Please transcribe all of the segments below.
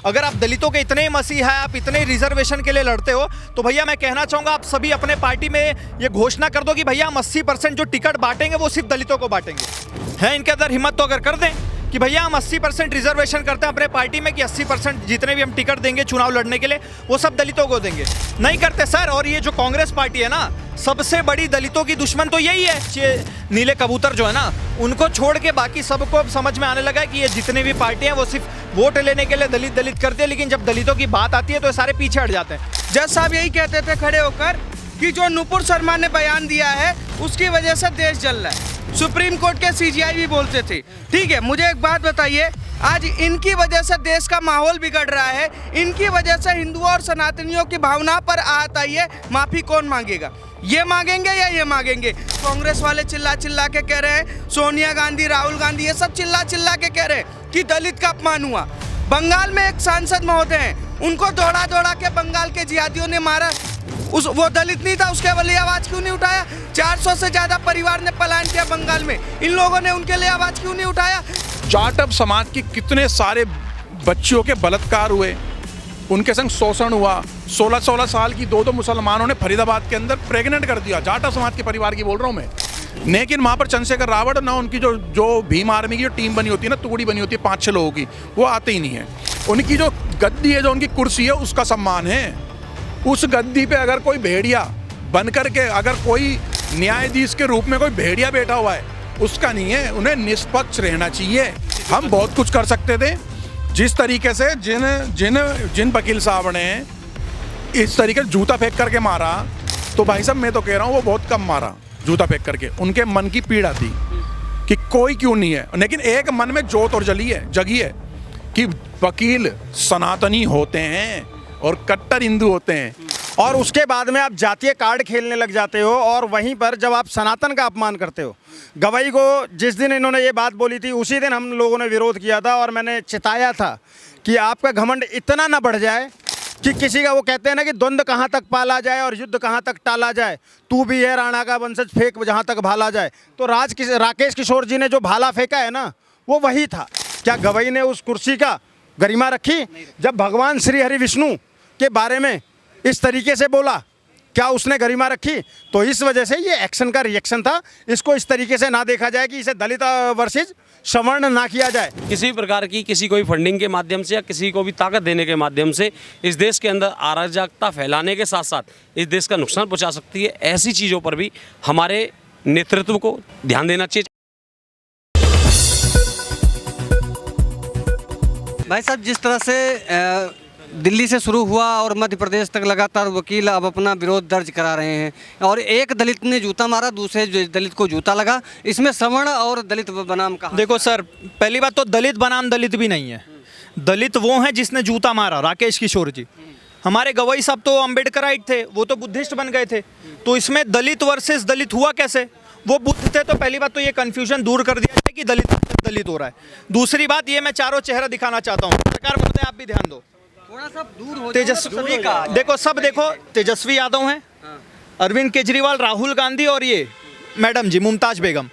अगर आप दलितों के इतने मसीहा है, आप इतने रिजर्वेशन के लिए लड़ते हो, तो भैया मैं कहना चाहूँगा आप सभी अपने पार्टी में ये घोषणा कर दो कि भैया हम 80% जो टिकट बांटेंगे वो सिर्फ दलितों को बांटेंगे। है इनके अंदर हिम्मत तो अगर कर दें कि भैया हम 80% रिजर्वेशन करते हैं अपने पार्टी में कि 80% जितने भी हम टिकट देंगे चुनाव लड़ने के लिए वो सब दलितों को देंगे। नहीं करते सर। और ये जो कांग्रेस पार्टी है ना, सबसे बड़ी दलितों की दुश्मन तो यही है। ये नीले कबूतर जो है ना, उनको छोड़ के बाकी सबको अब समझ में आने लगा है कि ये जितने भी पार्टियां वो सिर्फ वोट लेने के लिए दलित दलित करते हैं, लेकिन जब दलितों की बात आती है तो ये सारे पीछे हट जाते हैं। जज साहब यही कहते थे खड़े होकर कि जो नुपुर शर्मा ने बयान दिया है उसकी वजह से देश जल रहा है। सुप्रीम कोर्ट के सीजीआई भी बोलते थे। ठीक है, मुझे एक बात बताइए, आज इनकी वजह से देश का माहौल बिगड़ रहा है, इनकी वजह से हिंदुओं और सनातनियों की भावना पर आहत आई है, माफी कौन मांगेगा? ये मांगेंगे या ये मांगेंगे? कांग्रेस वाले चिल्ला चिल्ला के कह रहे हैं, सोनिया गांधी, राहुल गांधी, ये सब चिल्ला चिल्ला के कह रहे हैं कि दलित का अपमान हुआ। बंगाल में एक सांसद महोदय हैं, उनको दौड़ा दौड़ा के बंगाल के जिहादियों ने मारा। वो दलित नहीं था, उसके लिए आवाज क्यों नहीं उठाया? 400 से ज्यादा परिवार ने पलायन किया बंगाल में, इन लोगों ने उनके लिए आवाज क्यों नहीं उठाया? जाटव समाज के कितने सारे बच्चियों के बलात्कार हुए, उनके संग शोषण हुआ। 16-16 साल की दो मुसलमानों ने फरीदाबाद के अंदर प्रेग्नेंट कर दिया। जाटव समाज के परिवार की बोल रहा हूँ मैं। लेकिन वहाँ पर चंद्रशेखर रावत ना उनकी जो भीम आर्मी की जो टीम बनी होती है ना, टुकड़ी बनी होती है 5-6 लोगों की, वो आते ही नहीं है। उनकी जो गद्दी है, जो उनकी कुर्सी है, उसका सम्मान है। उस गद्दी पे अगर कोई भेड़िया बन करके, अगर कोई न्यायाधीश के रूप में कोई भेड़िया बैठा हुआ है, उसका नहीं है। उन्हें निष्पक्ष रहना चाहिए। हम बहुत कुछ कर सकते थे। जिस तरीके से जिन वकील साहब ने इस तरीके से जूता फेंक करके मारा, तो भाई साहब मैं तो कह रहा हूँ वो बहुत कम मारा जूता फेंक करके। उनके मन की पीड़ा थी कि कोई क्यों नहीं है, लेकिन एक मन में जोत और जगी है कि वकील सनातनी होते हैं और कट्टर हिंदू होते हैं। और उसके बाद में आप जातीय कार्ड खेलने लग जाते हो, और वहीं पर जब आप सनातन का अपमान करते हो। गवई को जिस दिन इन्होंने ये बात बोली थी, उसी दिन हम लोगों ने विरोध किया था, और मैंने चिताया था कि आपका घमंड इतना ना बढ़ जाए कि किसी का, वो कहते हैं ना कि द्वंद्व कहाँ तक पाला जाए और युद्ध कहाँ तक टाला जाए, तू भी है राणा का वंशज, फेंक जहाँ तक भाला जाए। तो राकेश किशोर जी ने जो भाला फेंका है ना, वो वही था। क्या गवई ने उस कुर्सी का गरिमा रखी? जब भगवान श्री हरि विष्णु के बारे में इस तरीके से बोला, क्या उसने गरिमा रखी? तो इस वजह से ये एक्शन का रिएक्शन था। इसको इस तरीके से ना देखा जाए कि इसे दलित वर्सेस सवर्ण ना किया जाए। किसी भी प्रकार की किसी को भी फंडिंग के माध्यम से या किसी को भी ताकत देने के माध्यम से इस देश के अंदर अराजकता फैलाने के साथ साथ इस देश का नुकसान पहुंचा सकती है। ऐसी चीज़ों पर भी हमारे नेतृत्व को ध्यान देना चाहिए। भाई साहब, जिस तरह से दिल्ली से शुरू हुआ और मध्य प्रदेश तक लगातार वकील अब अपना विरोध दर्ज करा रहे हैं, और एक दलित ने जूता मारा, दूसरे दलित को जूता लगा, इसमें सवर्ण और दलित बनाम कहा? देखो सर, पहली बात तो दलित बनाम दलित भी नहीं है। दलित वो है जिसने जूता मारा, राकेश किशोर जी। हमारे गवई साहब तो अम्बेडकराइट थे, वो तो बुद्धिस्ट बन गए थे। तो इसमें दलित वर्सेस दलित हुआ कैसे? वो बुद्ध थे, तो पहली बात तो ये कन्फ्यूजन दूर कर दिया जाए कि दलित हो रहा है। दूसरी बात, ये मैं चारों चेहरा दिखाना चाहता हूँ। सरकार महोदय आप भी ध्यान दो, थोड़ा सा दूर हो तेजस्वी का देखो, सब देखो, तेजस्वी यादव हैं, अरविंद केजरीवाल, राहुल गांधी और ये मैडम जी मुमताज बेगम।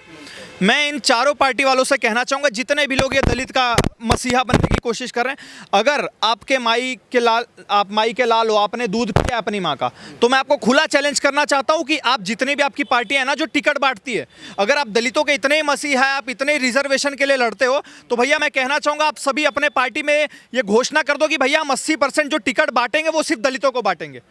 मैं इन चारों पार्टी वालों से कहना चाहूँगा, जितने भी लोग ये दलित का मसीहा बनने की कोशिश कर रहे हैं, अगर आपके आप माई के लाल हो, आपने दूध पिया अपनी माँ का, तो मैं आपको खुला चैलेंज करना चाहता हूँ कि आप जितने भी आपकी पार्टियाँ हैं ना जो टिकट बांटती है, अगर आप दलितों के इतने मसीहा है, आप इतने रिजर्वेशन के लिए लड़ते हो, तो भैया मैं कहना चाहूँगा आप सभी अपने पार्टी में ये घोषणा कर दो कि भैया हम 80% जो टिकट बांटेंगे वो सिर्फ दलितों को बांटेंगे।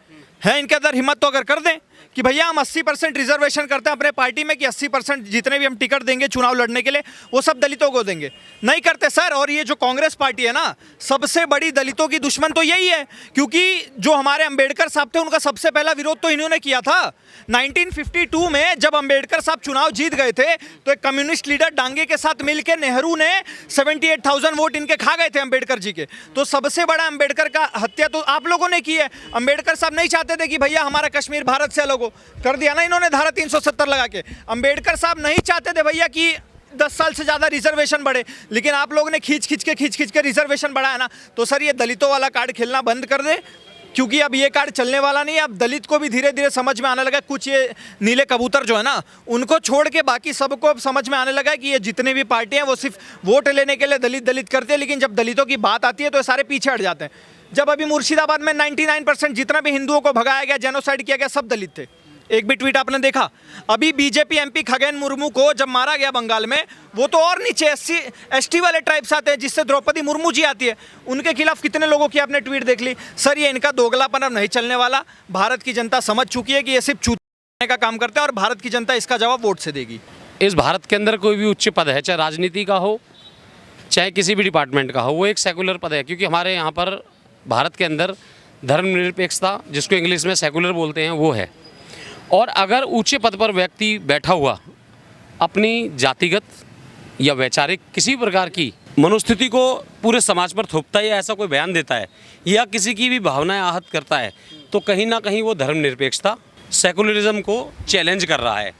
है इनके अंदर हिम्मत तो अगर कर दें कि भैया हम 80% रिजर्वेशन करते हैं अपने पार्टी में कि 80% जितने भी हम टिकट देंगे चुनाव लड़ने के लिए वो सब दलितों को देंगे। नहीं करते सर। और ये जो कांग्रेस पार्टी है ना, सबसे बड़ी दलितों की दुश्मन तो यही है, क्योंकि जो हमारे अंबेडकर साहब थे उनका सबसे पहला विरोध तो इन्होंने किया था। 1952 में जब अंबेडकर साहब चुनाव जीत गए थे, तो एक कम्युनिस्ट लीडर डांगे के साथ मिलकर नेहरू ने 78,000 वोट इनके खा गए थे अंबेडकर जी के। तो सबसे बड़ा अंबेडकर का हत्या तो आप लोगों ने की है। अंबेडकर साहब नहीं चाहते थे कि भैया हमारा कश्मीर भारत से अलग हो, कर दिया ना इन्होंने धारा 370 लगा के। अंबेडकर साहब नहीं चाहते थे भैया कि 10 साल से ज़्यादा रिजर्वेशन बढ़े, लेकिन आप लोगों ने खींच खींच के रिजर्वेशन बढ़ाया ना। तो सर ये दलितों वाला कार्ड खेलना बंद कर दे। क्योंकि अब ये कार्ड चलने वाला नहीं है। अब दलित को भी धीरे धीरे समझ में आने लगा, कुछ ये नीले कबूतर जो है ना, उनको छोड़ के बाकी सबको अब समझ में आने लगा कि ये जितने भी पार्टी हैं वो सिर्फ वोट लेने के लिए दलित दलित करते हैं, लेकिन जब दलितों की बात आती है तो ये सारे पीछे हट जाते हैं। जब अभी मुर्शिदाबाद में 99% जितना भी हिंदुओं को भगाया गया, जेनोसाइड किया गया, सब दलित थे। एक भी ट्वीट आपने देखा? अभी बीजेपी एमपी खगेन मुर्मू को जब मारा गया बंगाल में, वो तो और नीचे SC/ST वाले ट्राइब्स आते हैं, जिससे द्रौपदी मुर्मू जी आती है, उनके खिलाफ कितने लोगों की आपने ट्वीट देख ली। सर, ये इनका दोगलापन अब नहीं चलने वाला। भारत की जनता समझ चुकी है कि ये सिर्फ चूतने का काम करते हैं और भारत की जनता इसका जवाब वोट से देगी। इस भारत के अंदर कोई भी उच्च पद है, चाहे राजनीति का हो चाहे किसी भी डिपार्टमेंट का हो, वो एक सेकुलर पद है। क्योंकि हमारे यहाँ पर भारत के अंदर धर्मनिरपेक्षता, जिसको इंग्लिश में सेकुलर बोलते हैं, वो है। और अगर ऊंचे पद पर व्यक्ति बैठा हुआ अपनी जातिगत या वैचारिक किसी प्रकार की मनोस्थिति को पूरे समाज पर थोपता है या ऐसा कोई बयान देता है या किसी की भी भावनाएं आहत करता है, तो कहीं ना कहीं वो धर्मनिरपेक्षता, सेकुलरिज्म को चैलेंज कर रहा है।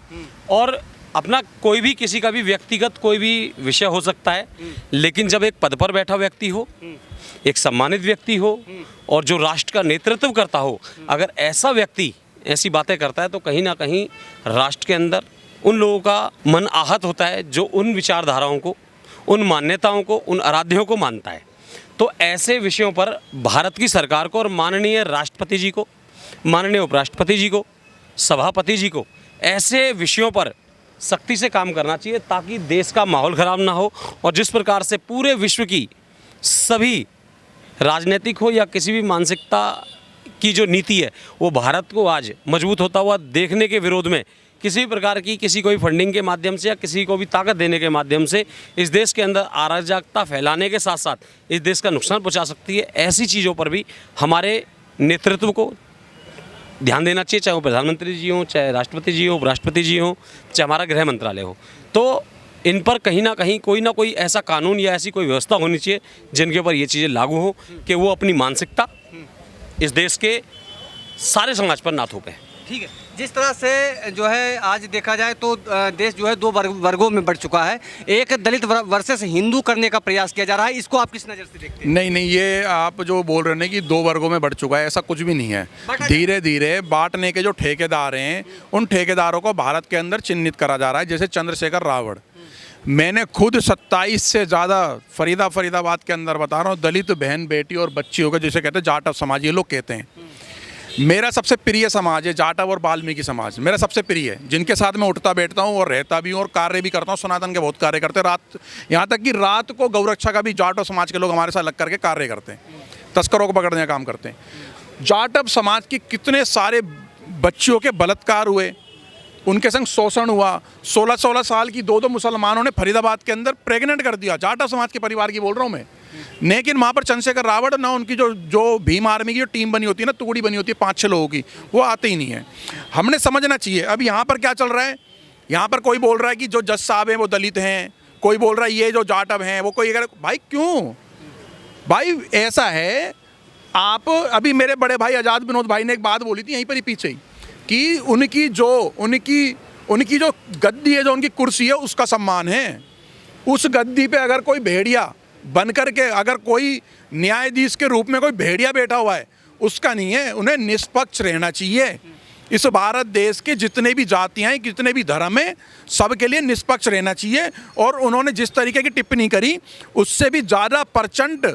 और अपना कोई भी, किसी का भी व्यक्तिगत कोई भी विषय हो सकता है, लेकिन जब एक पद पर बैठा व्यक्ति हो, एक सम्मानित व्यक्ति हो और जो राष्ट्र का नेतृत्व करता हो, अगर ऐसा व्यक्ति ऐसी बातें करता है तो कहीं ना कहीं राष्ट्र के अंदर उन लोगों का मन आहत होता है जो उन विचारधाराओं को, उन मान्यताओं को, उन आराध्यों को मानता है। तो ऐसे विषयों पर भारत की सरकार को और माननीय राष्ट्रपति जी को, माननीय उपराष्ट्रपति जी को, सभापति जी को ऐसे विषयों पर सख्ती से काम करना चाहिए, ताकि देश का माहौल ख़राब ना हो। और जिस प्रकार से पूरे विश्व की सभी राजनीतिक हो या किसी भी मानसिकता की जो नीति है, वो भारत को आज मजबूत होता हुआ देखने के विरोध में किसी भी प्रकार की, किसी को भी फंडिंग के माध्यम से या किसी को भी ताकत देने के माध्यम से इस देश के अंदर अराजकता फैलाने के साथ साथ इस देश का नुकसान पहुंचा सकती है। ऐसी चीज़ों पर भी हमारे नेतृत्व को ध्यान देना चाहिए, चाहे वो प्रधानमंत्री जी हों, चाहे राष्ट्रपति जी हो, उपराष्ट्रपति जी हों, चाहे हमारा गृह मंत्रालय हो। तो इन पर कहीं ना कहीं कोई ना कोई ऐसा कानून या ऐसी कोई व्यवस्था होनी चाहिए जिनके ऊपर ये चीज़ें लागू हो कि वो अपनी मानसिकता इस देश के सारे समाज पर ना थोपें। ठीक है, जिस तरह से जो है आज देखा जाए तो देश जो है दो वर्गों में बढ़ चुका है। एक दलित वर्सेस हिंदू करने का प्रयास किया जा रहा है, इसको आप किस नज़र से देखते हैं? नहीं, ये आप जो बोल रहे हैं कि दो वर्गों में बढ़ चुका है, ऐसा कुछ भी नहीं है। धीरे धीरे बांटने के जो ठेकेदार हैं, उन ठेकेदारों को भारत के अंदर चिन्हित करा जा रहा है। जैसे चंद्रशेखर रावण, मैंने खुद 27 से ज़्यादा फरीदाबाद के अंदर बता रहा हूँ, दलित बहन बेटी और बच्ची होकर, जिसे कहते हैं जाटव समाज, ये लोग कहते हैं। मेरा सबसे प्रिय समाज है जाटव और वाल्मीकि समाज, मेरा सबसे प्रिय है, जिनके साथ मैं उठता बैठता हूँ और रहता भी हूँ और कार्य भी करता हूँ। सनातन के बहुत कार्य करते हैं, रात, यहाँ तक कि रात को गौरक्षा का भी जाटव समाज के लोग हमारे साथ लग करके कार्य करते हैं, तस्करों को पकड़ने का काम करते हैं। जाटव समाज की कितने सारे बच्चियों के बलात्कार हुए, उनके संग शोषण हुआ। 16-16 साल की दो मुसलमानों ने फरीदाबाद के अंदर प्रेग्नेंट कर दिया, जाटव समाज के परिवार की बोल रहा हूँ मैं। लेकिन वहाँ पर चंद्रशेखर रावण ना, उनकी जो भीम आर्मी की जो टीम बनी होती है ना, टुकड़ी बनी होती है 5-6 लोगों की, वो आते ही नहीं है। हमने समझना चाहिए। अब यहाँ पर क्या चल रहा है, यहाँ पर कोई बोल रहा है कि जो जज साहब हैं वो दलित हैं, कोई बोल रहा है ये जो जाटव हैं वो कोई, भाई क्यों भाई ऐसा है? आप अभी मेरे बड़े भाई आज़ाद विनोद भाई ने एक बात बोली थी यहीं पर ही पीछे ही, कि उनकी जो गद्दी है, जो उनकी कुर्सी है, उसका सम्मान है। उस गद्दी पे अगर कोई भेड़िया बन करके, अगर कोई न्यायाधीश के रूप में कोई भेड़िया बैठा हुआ है, उसका नहीं है। उन्हें निष्पक्ष रहना चाहिए। इस भारत देश के जितने भी जातियाँ हैं, जितने भी धर्म हैं, सबके लिए निष्पक्ष रहना चाहिए। और उन्होंने जिस तरीके की टिप्पणी करी, उससे भी ज़्यादा प्रचंड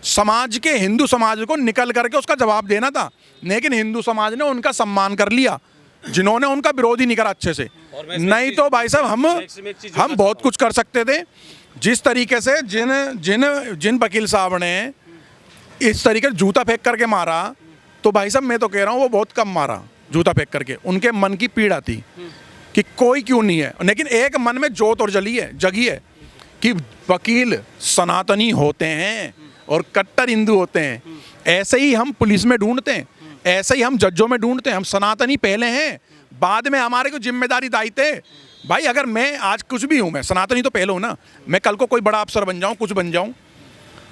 समाज के, हिंदू समाज को निकल करके उसका जवाब देना था, लेकिन हिंदू समाज ने उनका सम्मान कर लिया, जिन्होंने उनका विरोध ही नहीं करा अच्छे से। नहीं तो भाई साहब हम बहुत कुछ कर सकते थे। जिस तरीके से जिन वकील साहब ने इस तरीके से जूता फेंक करके मारा, तो भाई साहब मैं तो कह रहा हूँ वो बहुत कम मारा जूता फेंक करके। उनके मन की पीड़ा थी कि कोई क्यों नहीं है, लेकिन एक मन में जोत और जगी है कि वकील सनातनी होते हैं और कट्टर हिंदू होते हैं। ऐसे ही हम पुलिस में ढूंढते हैं, ऐसे ही हम जजों में ढूंढते हैं। हम सनातनी पहले हैं, बाद में हमारे को जिम्मेदारी दायित्व है। भाई अगर मैं आज कुछ भी हूँ, मैं सनातनी तो पहले हूँ ना, मैं कल को कोई बड़ा अफसर बन जाऊँ, कुछ बन जाऊँ।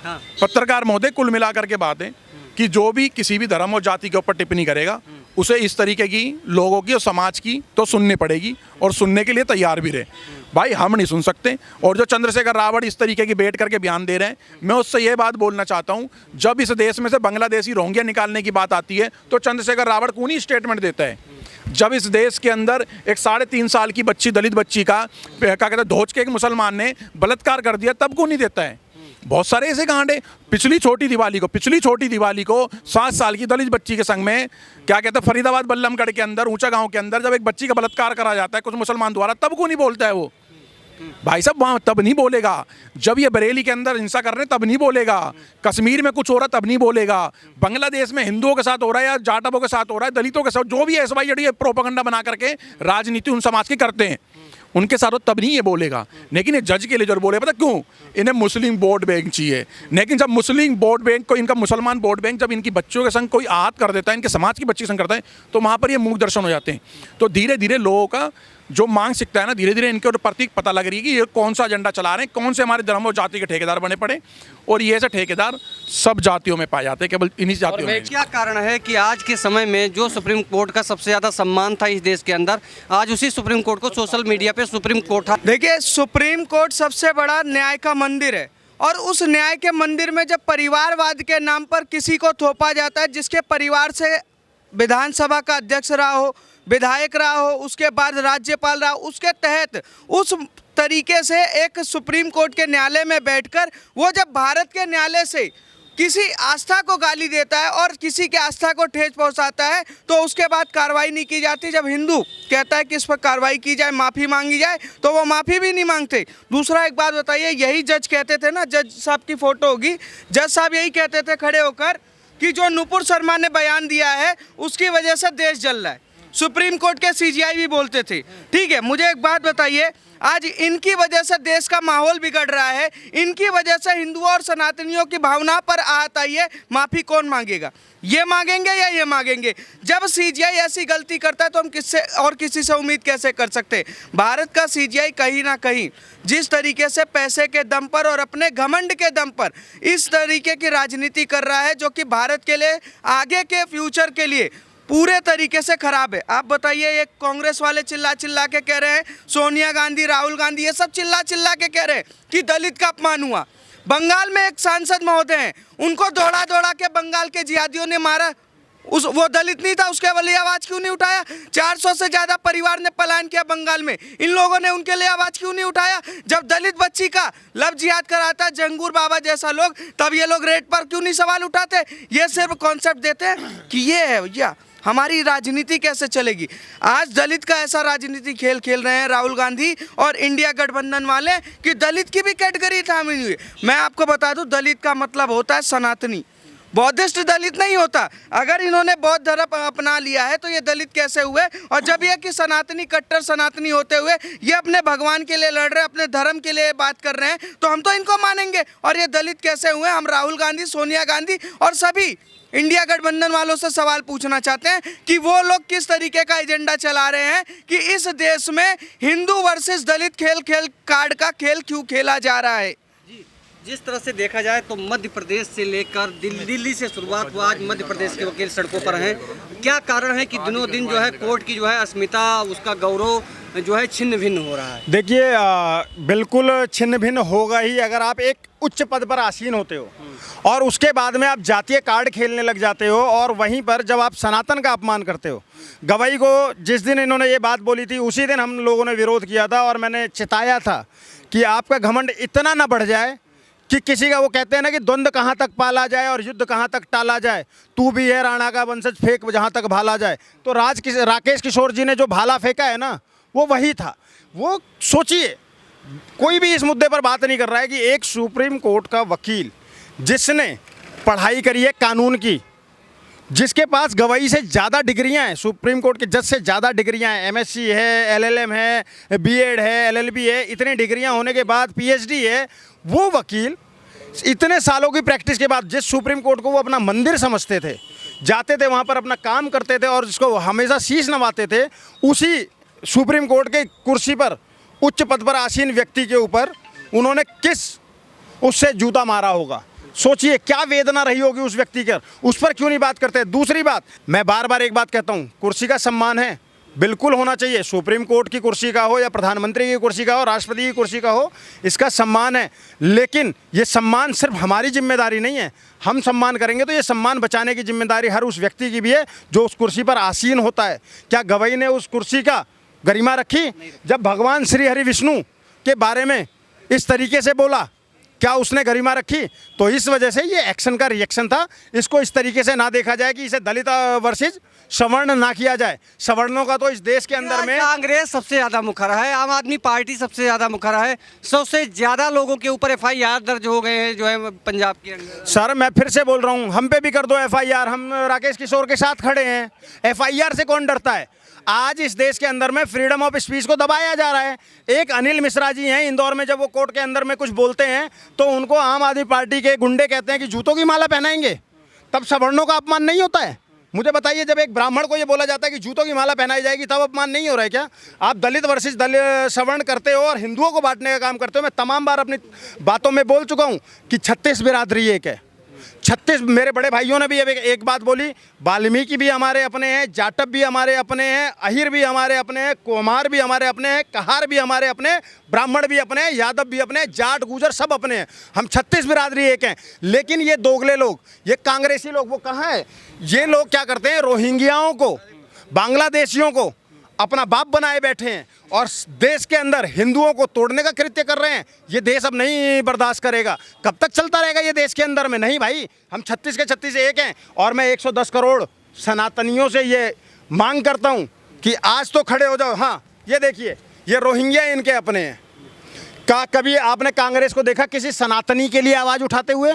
हाँ। पत्रकार महोदय, कुल मिलाकर के बात है कि जो भी किसी भी धर्म और जाति के ऊपर टिप्पणी करेगा, उसे इस तरीके की लोगों की और समाज की तो सुननी पड़ेगी, और सुनने के लिए तैयार भी रहे। भाई हम नहीं सुन सकते। और जो चंद्रशेखर रावत इस तरीके की बैठ करके बयान दे रहे हैं, मैं उससे ये बात बोलना चाहता हूँ, जब इस देश में से बांग्लादेशी रोहिंग्या निकालने की बात आती है तो चंद्रशेखर रावत कौन ही स्टेटमेंट देता है। जब इस देश के अंदर एक 3.5 साल की बच्ची, दलित बच्ची का क्या कहते हैं धोच के एक मुसलमान ने बलात्कार कर दिया, तब कौन नहीं देता है। बहुत सारे ऐसे कांड है। पिछली छोटी दिवाली को 7 साल की दलित बच्ची के संग में क्या कहते हैं फरीदाबाद बल्लमगढ़ के अंदर, ऊंचा गांव के अंदर जब एक बच्ची का बलात्कार करा जाता है कुछ मुसलमान द्वारा, तब को नहीं बोलता है वो। भाई साहब वहाँ तब नहीं बोलेगा। जब ये बरेली के अंदर हिंसा कर रहे हैं तब नहीं बोलेगा। कश्मीर में कुछ हो रहा तब नहीं बोलेगा। बांग्लादेश में हिंदुओं के साथ हो रहा है या जाटवों के साथ हो रहा है, दलितों के साथ, जो भी SYD प्रोपेगेंडा बना करके राजनीति उन समाज की करते हैं, उनके साथ तब नहीं ये बोलेगा। लेकिन ये जज के लिए जो बोले, पता क्यों? इन्हें मुस्लिम वोट बैंक चाहिए। लेकिन जब मुस्लिम वोट बैंक को, इनका मुसलमान वोट बैंक जब इनकी बच्चों के संग कोई आहत कर देता है, इनके समाज की बच्ची के संग करता है, तो वहाँ पर ये मूक दर्शन हो जाते हैं। तो धीरे धीरे लोगों का जो मांग सीखता है ना, धीरे धीरे इनके प्रतीक पता लग रही है कि ये कौन सा एजेंडा चला रहे हैं, कौन से हमारे धर्म और जाति के ठेकेदार बने पड़े। और ये ऐसे ठेकेदार सब जातियों में पाए जाते हैं, केवल इन्हीं जातियों में। क्या कारण है कि आज के समय में जो सुप्रीम कोर्ट का सबसे ज़्यादा सम्मान था इस देश के अंदर, आज उसी सुप्रीम कोर्ट को सोशल मीडिया पे सुप्रीम कोर्ट। देखिए, सुप्रीम कोर्ट सबसे बड़ा न्याय का मंदिर है, और उस न्याय के मंदिर में जब परिवारवाद के नाम पर किसी को थोपा जाता है, जिसके परिवार से विधानसभा का अध्यक्ष रहा हो, विधायक रहा हो, उसके बाद राज्यपाल रहा हो, उसके तहत उस तरीके से एक सुप्रीम कोर्ट के न्यायालय में बैठकर वो जब भारत के न्यायालय से किसी आस्था को गाली देता है और किसी के आस्था को ठेस पहुंचाता है, तो उसके बाद कार्रवाई नहीं की जाती। जब हिंदू कहता है कि इस पर कार्रवाई की जाए, माफ़ी मांगी जाए, तो वो माफ़ी भी नहीं मांगते। दूसरा एक बात बताइए, यही जज कहते थे ना, जज साहब की फ़ोटो होगी, जज साहब यही कहते थे खड़े होकर कि जो नुपुर शर्मा ने बयान दिया है उसकी वजह से देश जल रहा है। सुप्रीम कोर्ट के CGI भी बोलते थे। ठीक है, मुझे एक बात बताइए, आज इनकी वजह से देश का माहौल बिगड़ रहा है, इनकी वजह से हिंदुओं और सनातनियों की भावना पर आहत आई है, माफ़ी कौन मांगेगा? ये मांगेंगे या ये मांगेंगे? जब CGI ऐसी गलती करता है तो हम किससे और किसी से उम्मीद कैसे कर सकते हैं? भारत का CGI कहीं ना कहीं जिस तरीके से पैसे के दम पर और अपने घमंड के दम पर इस तरीके की राजनीति कर रहा है, जो कि भारत के लिए, आगे के फ्यूचर के लिए पूरे तरीके से खराब है। आप बताइए, ये कांग्रेस वाले चिल्ला चिल्ला के कह रहे हैं, सोनिया गांधी, राहुल गांधी, ये सब चिल्ला चिल्ला के कह रहे हैं कि दलित का अपमान हुआ। बंगाल में एक सांसद महोदय हैं, उनको दौड़ा दौड़ा के बंगाल के जिहादियों ने मारा। वो दलित नहीं था, उसके लिए आवाज़ क्यों नहीं उठाया? 400 से ज़्यादा परिवार ने पलायन किया बंगाल में, इन लोगों ने उनके लिए आवाज़ क्यों नहीं उठाया? जब दलित बच्ची का लव जिहाद कराता जंगूर बाबा जैसा लोग, तब ये लोग रेट पर क्यों नहीं सवाल उठाते? ये सिर्फ कॉन्सेप्ट देते हैं कि ये है भैया, हमारी राजनीति कैसे चलेगी। आज दलित का ऐसा राजनीति खेल खेल रहे हैं राहुल गांधी और इंडिया गठबंधन वाले कि दलित की भी कैटेगरी थामी हुई। मैं आपको बता दूं, दलित का मतलब होता है सनातनी, बौद्धिस्ट दलित नहीं होता। अगर इन्होंने बौद्ध धर्म अपना लिया है तो ये दलित कैसे हुए? और जब ये कि सनातनी, कट्टर सनातनी होते हुए ये अपने भगवान के लिए लड़ रहे हैं, अपने धर्म के लिए बात कर रहे हैं, तो हम तो इनको मानेंगे। और ये दलित कैसे हुए? हम राहुल गांधी, सोनिया गांधी और सभी इंडिया गठबंधन वालों से सवाल पूछना चाहते हैं कि वो लोग किस तरीके का एजेंडा चला रहे हैं कि इस देश में हिंदू वर्सेस दलित खेल कार्ड का खेल क्यों खेला जा रहा है। जिस तरह से देखा जाए तो मध्य प्रदेश से लेकर दिल्ली से शुरुआत हुआ, आज मध्य प्रदेश के वकील सड़कों पर हैं। क्या कारण है कि दिनों दिन जो है कोर्ट की जो है अस्मिता, उसका गौरव जो है छिन्न भिन्न हो रहा है? देखिए, बिल्कुल छिन्न भिन्न होगा ही अगर आप एक उच्च पद पर आसीन होते हो और उसके बाद में आप जातीय कार्ड खेलने लग जाते हो, और वहीं पर जब आप सनातन का अपमान करते हो। गवाई को जिस दिन इन्होंने ये बात बोली थी उसी दिन हम लोगों ने विरोध किया था, और मैंने चिताया था कि आपका घमंड इतना ना बढ़ जाए कि किसी का, वो कहते हैं ना कि द्वंद्व कहाँ तक पाला जाए और युद्ध कहाँ तक टाला जाए, तू भी है राणा का वंशज, फेंक जहाँ तक भाला जाए। तो राकेश किशोर जी ने जो भाला फेंका है ना, वो वही था। वो सोचिए, कोई भी इस मुद्दे पर बात नहीं कर रहा है कि एक सुप्रीम कोर्ट का वकील जिसने पढ़ाई करी है कानून की, जिसके पास गवाही से ज़्यादा डिग्रियां हैं, सुप्रीम कोर्ट के जज से ज़्यादा डिग्रियां हैं, MSc है, LLM है, B.Ed है, LLB है, इतनी डिग्रियां होने के बाद PhD है, वो वकील इतने सालों की प्रैक्टिस के बाद जिस सुप्रीम कोर्ट को वो अपना मंदिर समझते थे, जाते थे वहाँ पर अपना काम करते थे और जिसको हमेशा शीश नवाते थे, उसी सुप्रीम कोर्ट के कुर्सी पर उच्च पद पर आसीन व्यक्ति के ऊपर उन्होंने किस उससे जूता मारा होगा। सोचिए क्या वेदना रही होगी उस व्यक्ति की, उस पर क्यों नहीं बात करते। दूसरी बात, मैं बार बार एक बात कहता हूँ, कुर्सी का सम्मान है, बिल्कुल होना चाहिए। सुप्रीम कोर्ट की कुर्सी का हो या प्रधानमंत्री की कुर्सी का हो, राष्ट्रपति की कुर्सी का हो, इसका सम्मान है। लेकिन ये सम्मान सिर्फ हमारी जिम्मेदारी नहीं है। हम सम्मान करेंगे तो ये सम्मान बचाने की जिम्मेदारी हर उस व्यक्ति की भी है जो उस कुर्सी पर आसीन होता है। क्या गवई ने उस कुर्सी का गरिमा रखी? जब भगवान श्री हरि विष्णु के बारे में इस तरीके से बोला, क्या उसने गरिमा रखी? तो इस वजह से ये एक्शन का रिएक्शन था। इसको इस तरीके से ना देखा जाए कि इसे दलित वर्सेस सवर्ण ना किया जाए। सवर्णों का तो इस देश के अंदर में कांग्रेस सबसे ज्यादा मुखर है, आम आदमी पार्टी सबसे ज्यादा मुखर है। 100 से ज्यादा लोगों के ऊपर FIR दर्ज हो गए हैं जो है पंजाब के अंदर। सर मैं फिर से बोल रहा हूँ, हम पे भी कर दो FIR। हम राकेश किशोर के साथ खड़े हैं। FIR से कौन डरता है? आज इस देश के अंदर में फ्रीडम ऑफ स्पीच को दबाया जा रहा है। एक अनिल मिश्रा जी हैं इंदौर में, जब वो कोर्ट के अंदर में कुछ बोलते हैं तो उनको आम आदमी पार्टी के गुंडे कहते हैं कि जूतों की माला पहनाएंगे। तब सवर्णों का अपमान नहीं होता है? मुझे बताइए, जब एक ब्राह्मण को ये बोला जाता है कि जूतों की माला पहनाई जाएगी, तब अपमान नहीं हो रहा है क्या? आप दलित वर्सेस सवर्ण करते हो और हिंदुओं को बांटने का काम करते हो। मैं तमाम बार अपनी बातों में बोल चुका हूँ कि 36 बिरादरी एक है। 36 मेरे बड़े भाइयों ने भी एक बात बोली, वाल्मीकि भी हमारे अपने हैं, जाटव भी हमारे अपने हैं, अहिर भी हमारे अपने हैं, कुम्हार भी हमारे अपने हैं, कहार भी हमारे अपने, ब्राह्मण भी अपने, यादव भी अपने, जाट गुजर सब अपने हैं। हम 36 बिरादरी एक हैं। लेकिन ये दोगले लोग, ये कांग्रेसी लोग, वो कहाँ है? ये लोग क्या करते हैं? रोहिंग्याओं को, बांग्लादेशियों को अपना बाप बनाए बैठे हैं और देश के अंदर हिंदुओं को तोड़ने का कृत्य कर रहे हैं। ये देश अब नहीं बर्दाश्त करेगा। कब तक चलता रहेगा ये देश के अंदर में? नहीं भाई, हम 36 के 36 एक हैं। और मैं 110 करोड़ सनातनियों से ये मांग करता हूं कि आज तो खड़े हो जाओ। हाँ, ये देखिए, ये रोहिंग्या इनके अपने हैं। कभी आपने कांग्रेस को देखा किसी सनातनी के लिए आवाज़ उठाते हुए?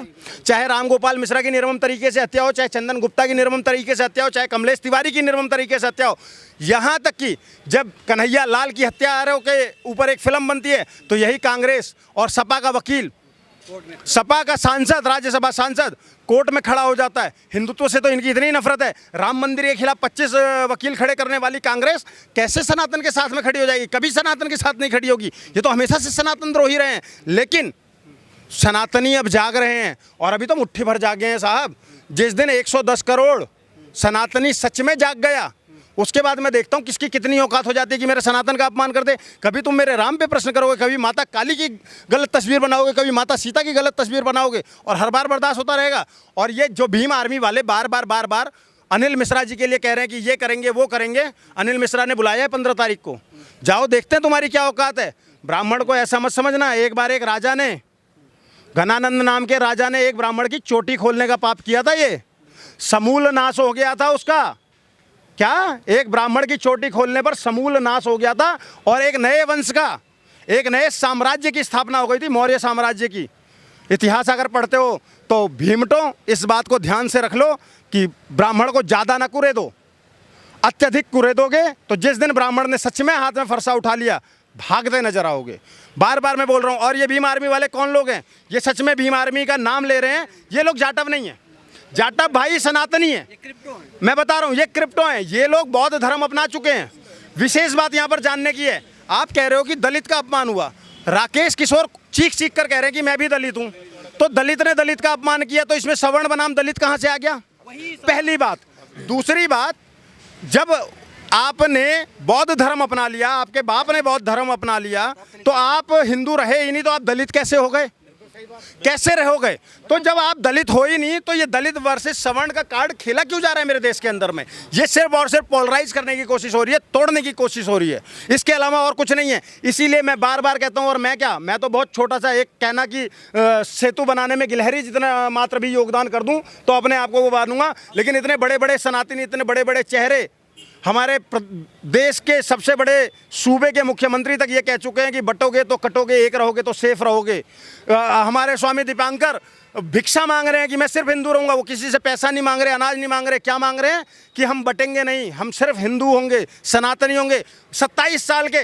चाहे रामगोपाल मिश्रा की निर्मम तरीके से हत्या हो, चाहे चंदन गुप्ता की निर्मम तरीके से हत्या हो, चाहे कमलेश तिवारी की निर्मम तरीके से हत्या हो, यहाँ तक कि जब कन्हैया लाल की हत्यारों के ऊपर एक फिल्म बनती है तो यही कांग्रेस और सपा का वकील, सपा का सांसद, राज्यसभा सांसद कोर्ट में खड़ा हो जाता है। हिंदुत्व से तो इनकी इतनी नफरत है। राम मंदिर के खिलाफ 25 वकील खड़े करने वाली कांग्रेस कैसे सनातन के साथ में खड़ी हो जाएगी? कभी सनातन के साथ नहीं खड़ी होगी। ये तो हमेशा से सनातन द्रोही रहे हैं। लेकिन सनातनी अब जाग रहे हैं और अभी तो मुट्ठी भर जागे हैं साहब। जिस दिन 110 करोड़ सनातनी सच में जाग गया, उसके बाद मैं देखता हूँ किसकी कितनी औकात हो जाती है कि मेरे सनातन का अपमान कर दे। कभी तुम मेरे राम पे प्रश्न करोगे, कभी माता काली की गलत तस्वीर बनाओगे, कभी माता सीता की गलत तस्वीर बनाओगे, और हर बार बर्दाश्त होता रहेगा। और ये जो भीम आर्मी वाले बार बार अनिल मिश्रा जी के लिए कह रहे हैं कि ये करेंगे वो करेंगे। अनिल मिश्रा ने बुलाया है 15 तारीख को, जाओ देखते हैं तुम्हारी क्या औकात है। ब्राह्मण को ऐसा मत समझना। एक बार एक राजा ने, घनानंद नाम के राजा ने एक ब्राह्मण की चोटी खोलने का पाप किया था। ये समूल नाश हो गया था उसका। क्या? एक ब्राह्मण की चोटी खोलने पर समूल नाश हो गया था और एक नए वंश का, एक नए साम्राज्य की स्थापना हो गई थी, मौर्य साम्राज्य की। इतिहास अगर पढ़ते हो तो भीमटो इस बात को ध्यान से रख लो कि ब्राह्मण को ज़्यादा ना कुरेदो। अत्यधिक कुरेदोगे तो जिस दिन ब्राह्मण ने सच में हाथ में फरसा उठा लिया, भागते नजर आओगे। बार बार मैं बोल रहा हूँ। और ये भीम आर्मी वाले कौन लोग हैं? ये सच में भीम आर्मी का नाम ले रहे हैं। ये लोग जाटव नहीं है। जाटव भाई सनातनी है। मैं बता रहा हूँ, ये क्रिप्टो हैं। ये लोग बौद्ध धर्म अपना चुके हैं। विशेष बात यहाँ पर जानने की है, आप कह रहे हो कि दलित का अपमान हुआ। राकेश किशोर चीख चीख कर कह रहे हैं कि मैं भी दलित हूँ। तो दलित ने दलित का अपमान किया तो इसमें सवर्ण बनाम दलित कहाँ से आ गया? पहली बात। दूसरी बात, जब आपने बौद्ध धर्म अपना लिया, आपके बाप ने बौद्ध धर्म अपना लिया, तो आप हिंदू रहे ही नहीं, तो आप दलित कैसे हो गए? कैसे रहोगे? तो जब आप दलित हो ही नहीं, तो ये दलित वर्सेस सवर्ण का कार्ड खेला क्यों जा रहा है मेरे देश के अंदर में? ये सिर्फ और सिर्फ पोलराइज करने की कोशिश हो रही है, तोड़ने की कोशिश हो रही है। इसके अलावा और कुछ नहीं है। इसीलिए मैं बार बार कहता हूँ, और मैं तो बहुत छोटा सा एक कहना कि सेतु बनाने में गिलहरी जितना मात्र भी योगदान कर दूँ तो अपने आप को वो मानूंगा। लेकिन इतने बड़े बड़े सनातनी, इतने बड़े बड़े चेहरे हमारे देश के सबसे बड़े सूबे के मुख्यमंत्री तक ये कह चुके हैं कि बटोगे तो कटोगे, एक रहोगे तो सेफ रहोगे। हमारे स्वामी दीपांकर भिक्षा मांग रहे हैं कि मैं सिर्फ हिंदू रहूँगा। वो किसी से पैसा नहीं मांग रहे, अनाज नहीं मांग रहे। क्या मांग रहे हैं? कि हम बटेंगे नहीं, हम सिर्फ हिंदू होंगे, सनातनी होंगे। 27 साल के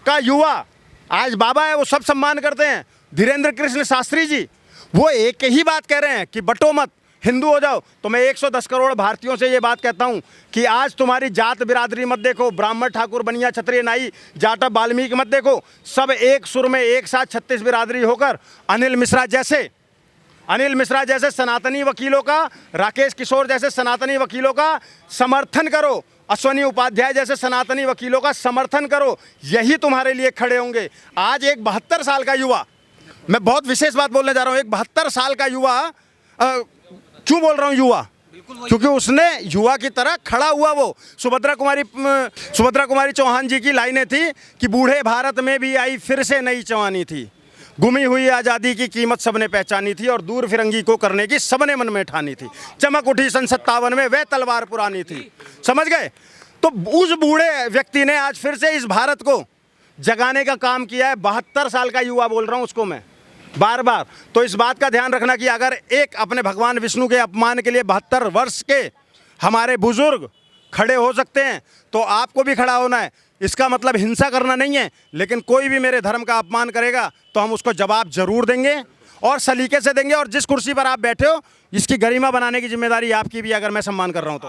का युवा आज बाबा है, वो सब सम्मान करते हैं। धीरेन्द्र कृष्ण शास्त्री जी वो एक ही बात कह रहे हैं कि बटो मत, हिंदू हो जाओ। तो मैं 110 करोड़ भारतीयों से ये बात कहता हूँ कि आज तुम्हारी जात बिरादरी मत देखो, ब्राह्मण ठाकुर बनिया क्षत्रिय नाई जाटव वाल्मीकि मत देखो। सब एक सुर में एक साथ 36 बिरादरी होकर अनिल मिश्रा जैसे अनिल मिश्रा जैसे सनातनी वकीलों का, राकेश किशोर जैसे सनातनी वकीलों का समर्थन करो, अश्वनी उपाध्याय जैसे सनातनी वकीलों का समर्थन करो, यही तुम्हारे लिए खड़े होंगे। आज एक 72 साल का युवा, मैं बहुत विशेष बात बोलने जा रहा हूँ, एक 72 साल का युवा, क्यों बोल रहा हूँ युवा, क्योंकि उसने युवा की तरह खड़ा हुआ। वो सुभद्रा कुमारी चौहान जी की लाइनें थी कि बूढ़े भारत में भी आई फिर से नई जवानी थी, गुमी हुई आज़ादी की कीमत सबने पहचानी थी और दूर फिरंगी को करने की सबने मन में ठानी थी, चमक उठी सन 57 में वह तलवार पुरानी थी। समझ गए? तो उस बूढ़े व्यक्ति ने आज फिर से इस भारत को जगाने का काम किया है। 72 साल का युवा बोल रहा हूँ उसको मैं बार बार। तो इस बात का ध्यान रखना कि अगर एक अपने भगवान विष्णु के अपमान के लिए 72 वर्ष के हमारे बुजुर्ग खड़े हो सकते हैं, तो आपको भी खड़ा होना है। इसका मतलब हिंसा करना नहीं है, लेकिन कोई भी मेरे धर्म का अपमान करेगा तो हम उसको जवाब जरूर देंगे और सलीके से देंगे। और जिस कुर्सी पर आप बैठे हो, इसकी गरिमा बनाने की जिम्मेदारी आपकी भी, अगर मैं सम्मान कर रहा हूँ तो।